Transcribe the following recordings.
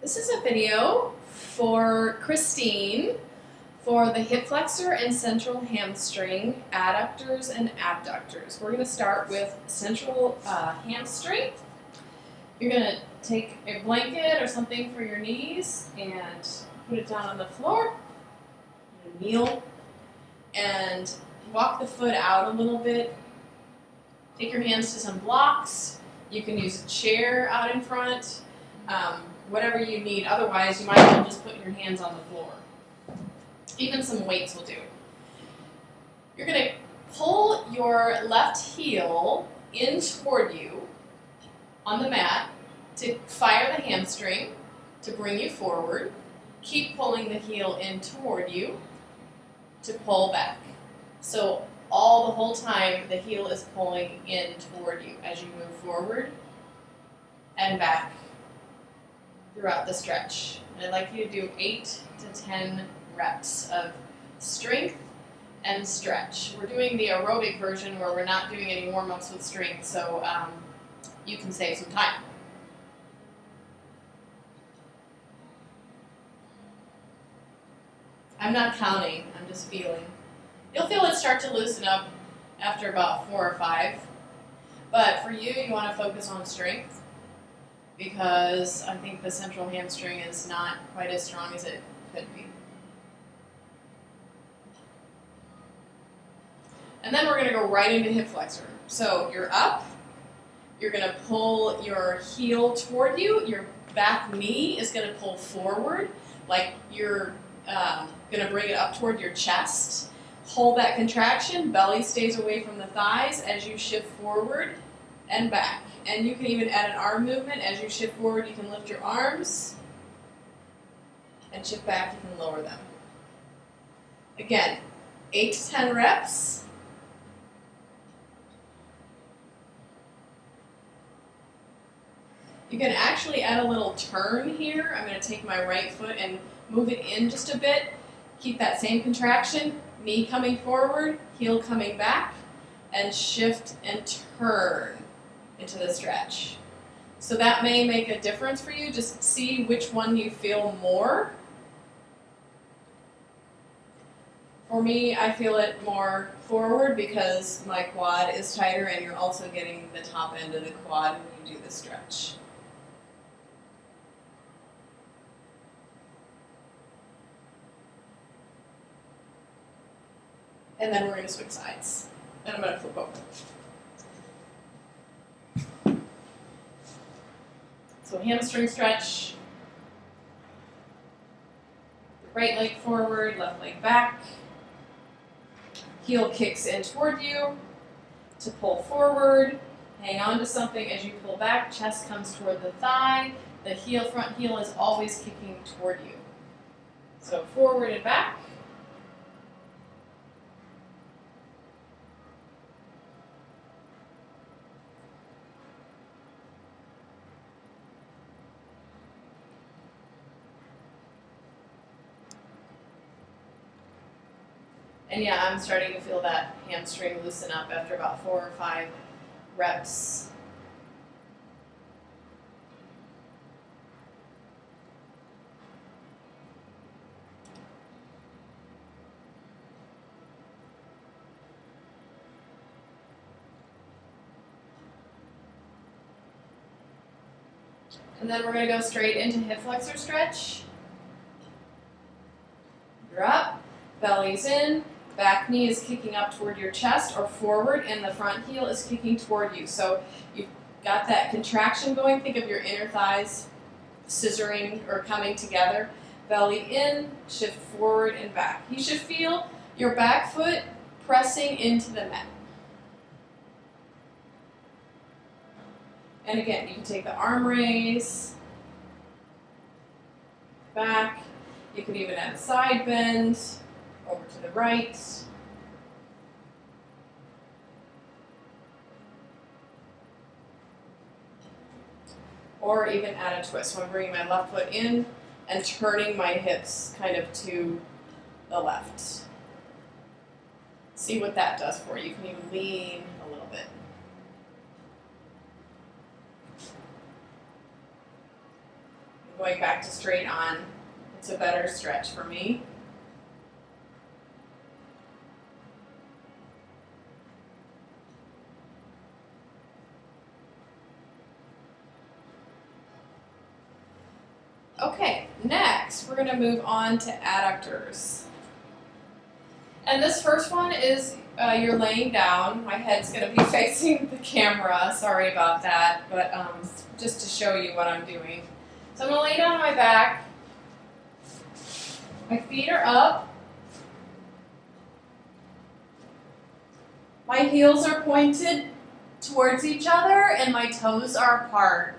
This is a video for Christine for the hip flexor and central hamstring adductors and abductors. We're going to start with central hamstring. You're going to take a blanket or something for your knees and put it down on the floor. Kneel and walk the foot out a little bit. Take your hands to some blocks. You can use a chair out in front. Whatever you need. Otherwise, you might as well just put your hands on the floor. Even some weights will do. You're going to pull your left heel in toward you on the mat to fire the hamstring to bring you forward. Keep pulling the heel in toward you to pull back. So the whole time the heel is pulling in toward you as you move forward and back throughout the stretch. And I'd like you to do 8 to 10 reps of strength and stretch. We're doing the aerobic version where we're not doing any warm-ups with strength, so you can save some time. I'm not counting, I'm just feeling. You'll feel it start to loosen up after about 4 or 5. But for you, you want to focus on strength, because I think the central hamstring is not quite as strong as it could be. And then we're going to go right into hip flexor. So you're up, you're going to pull your heel toward you, your back knee is going to pull forward, like you're going to bring it up toward your chest. Hold that contraction, belly stays away from the thighs as you shift forward and back. And you can even add an arm movement. As you shift forward, you can lift your arms, and shift back, you can lower them. Again, 8 to 10 reps. You can actually add a little turn here. I'm going to take my right foot and move it in just a bit. Keep that same contraction, knee coming forward, heel coming back, and shift and turn into the stretch. So that may make a difference for you. Just see which one you feel more. For me, I feel it more forward because my quad is tighter and you're also getting the top end of the quad when you do the stretch. And then we're going to switch sides. And I'm going to flip over. So hamstring stretch. Right leg forward, left leg back. Heel kicks in toward you to pull forward. Hang on to something as you pull back. Chest comes toward the thigh. The front heel is always kicking toward you. So forward and back. And yeah, I'm starting to feel that hamstring loosen up after about 4 or 5 reps. And then we're going to go straight into hip flexor stretch. You're up, belly's in. Back knee is kicking up toward your chest or forward, and the front heel is kicking toward you. So you've got that contraction going. Think of your inner thighs scissoring or coming together. Belly in, shift forward and back. You should feel your back foot pressing into the mat. And again, you can take the arm raise, back. You can even add a side bend. Over to the right. Or even add a twist. So I'm bringing my left foot in and turning my hips kind of to the left. See what that does for you. You can even lean a little bit. going back to straight on. It's a better stretch for me. Okay, next we're going to move on to adductors. And this first one is you're laying down. My head's going to be facing the camera. Sorry about that, but just to show you what I'm doing. So I'm going to lay down on my back. My feet are up. My heels are pointed towards each other and my toes are apart.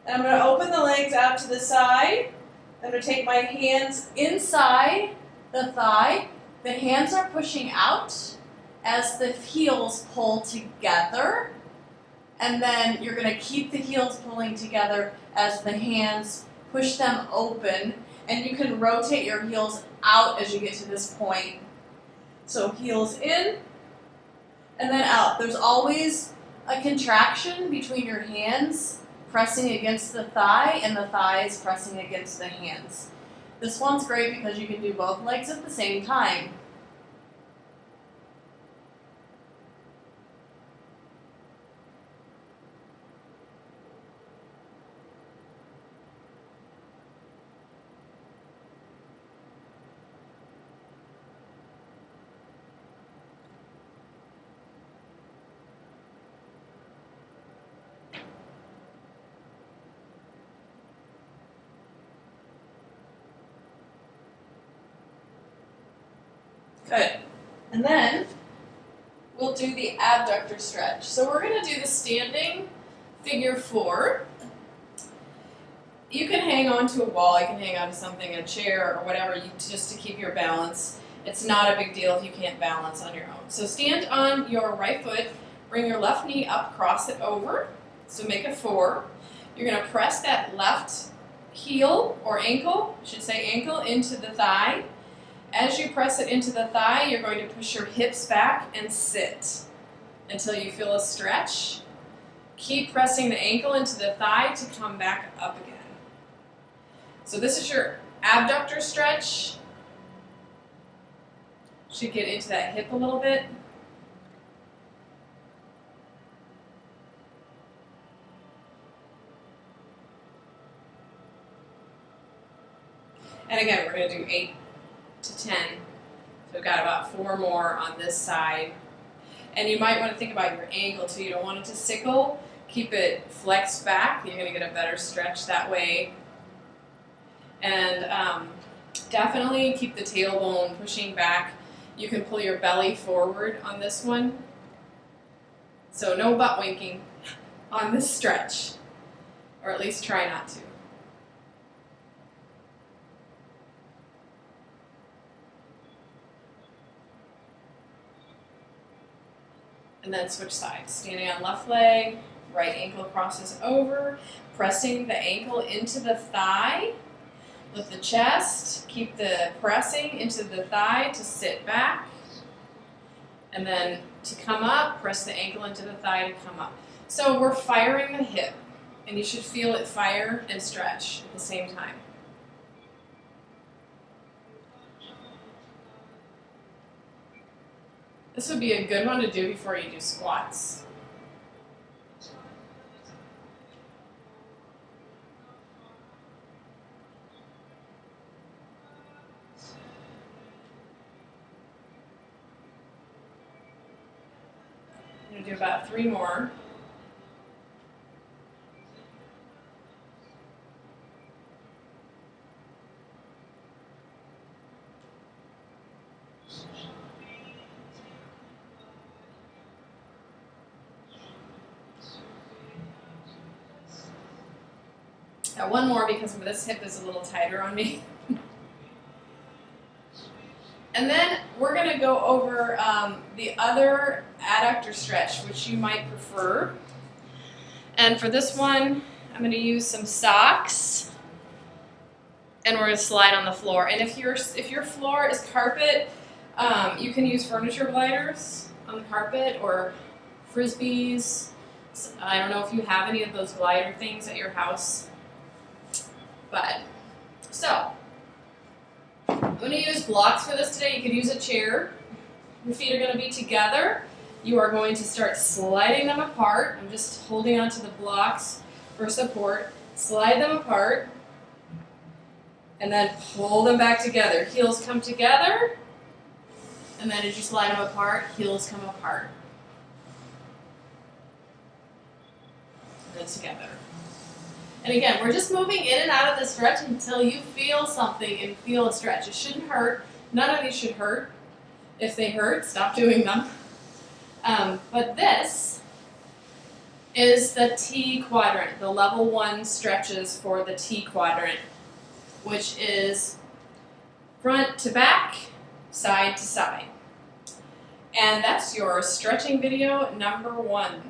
And I'm going to open the legs out to the side. I'm going to take my hands inside the thigh. The hands are pushing out as the heels pull together. And then you're going to keep the heels pulling together as the hands push them open. And you can rotate your heels out as you get to this point. So heels in and then out. There's always a contraction between your hands pressing against the thigh and the thighs pressing against the hands. This one's great because you can do both legs at the same time. Good. And then we'll do the abductor stretch. So we're going to do the standing figure 4. You can hang onto a wall, you can hang onto something, a chair or whatever, just to keep your balance. It's not a big deal if you can't balance on your own. So stand on your right foot, bring your left knee up, cross it over. So make a 4. You're going to press that left heel or ankle, I should say ankle, into the thigh. As you press it into the thigh, you're going to push your hips back and sit until you feel a stretch. Keep pressing the ankle into the thigh to come back up again. So this is your abductor stretch. Should get into that hip a little bit. And again, we're going to do 8 to 10. So we've got about 4 more on this side. And you might want to think about your ankle too. You don't want it to sickle. Keep it flexed back. You're going to get a better stretch that way. And definitely keep the tailbone pushing back. You can pull your belly forward on this one. So no butt winking on this stretch. Or at least try not to. And then switch sides. Standing on left leg, right ankle crosses over, pressing the ankle into the thigh. Lift the chest, keep the pressing into the thigh to sit back. And then to come up, press the ankle into the thigh to come up. So we're firing the hip, and you should feel it fire and stretch at the same time. This would be a good one to do before you do squats. I'm going to do about 3 more. Now 1 more because this hip is a little tighter on me. And then we're going to go over the other adductor stretch, which you might prefer. And for this one, I'm going to use some socks, and we're going to slide on the floor. And if your floor is carpet, you can use furniture gliders on the carpet or frisbees. I don't know if you have any of those glider things at your house. But, so, I'm going to use blocks for this today. You could use a chair. Your feet are going to be together. You are going to start sliding them apart. I'm just holding onto the blocks for support. Slide them apart. And then pull them back together. Heels come together. And then as you slide them apart, heels come apart. And then together. And again, we're just moving in and out of the stretch until you feel something and feel a stretch. It shouldn't hurt. None of these should hurt. If they hurt, stop doing them. But this is the T quadrant, the level 1 stretches for the T quadrant, which is front to back, side to side. And that's your stretching video number 1.